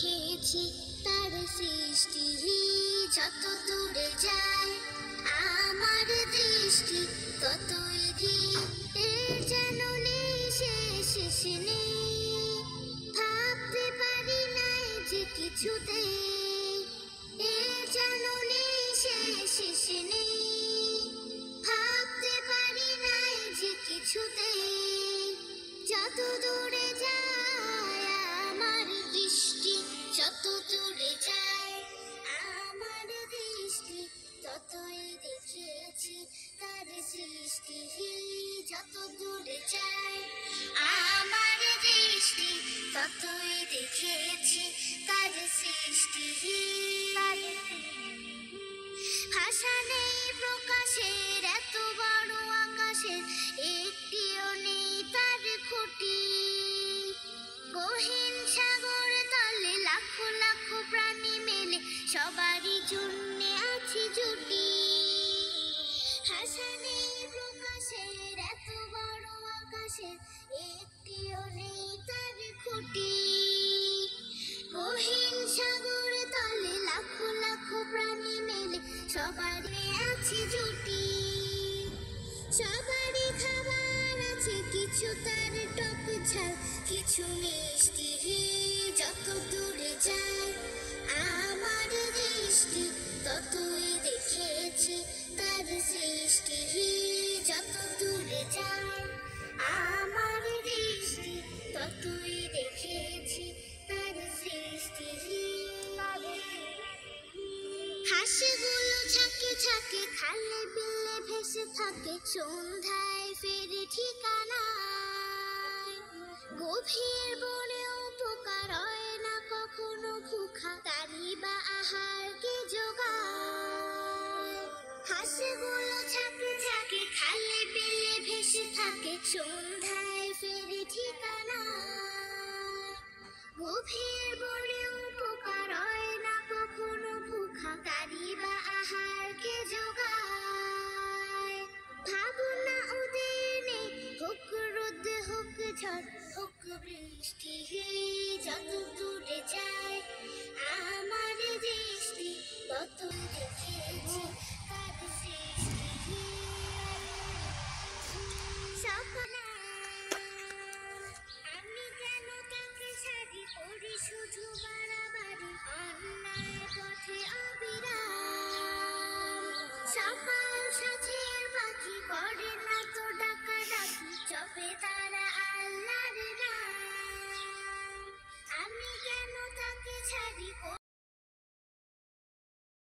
দেখেছি তার সৃষ্টি যত দূরে যায় আমার দৃষ্টি ততই ধীর এর যেন নেই শেষ নেই ভাবতে পারি নাই যে কিছুতে এর যেন নেই শেষ নেই ভাবতে পারি নাই যে কিছুতে যত দূরে যায় আমার দৃষ্টি যত দূরে যায় আমার দৃষ্টি ততই দেখেছি তার সৃষ্টি যত দূরে যায় আমার দৃষ্টি ততই দেখেছি তার সৃষ্টি ভাষা নেই প্রকাশের এত বড় আকাশের একটিও নেই তার খুঁটি গহীন সাগর তলে লাখো লাখো প্রাণী মেলে সবারই জন্য আছে জুটি ভাষা নেই প্রকাশের এত বড় আকাশের একটিও নেই তার খুঁটি গহীন সাগর তলে লাখো লাখো প্রাণী মেলে সবারই আছে জুটি সবারই খাবার আছে কিছু তার টক ঝাল কিছু মিষ্টি যত দূরে যায় আমার দৃষ্টি ততই দেখেছি তার সৃষ্টি যত দূরে যায় আমার দৃষ্টি ততই দেখেছি তার সৃষ্টি হাঁসগুলো ঝাঁকে ঝাঁকে খালে বিলে ভেসে থাকে সন্ধ্যায় ফেরে ঠিকানায় গভীর বনেও উপকার হয় না কখনো ভুখা তারই বা আহারকে জোগায় হাঁসগুলো ঝাঁকে ঝাঁকে খালে বিলে ভেসে থাকে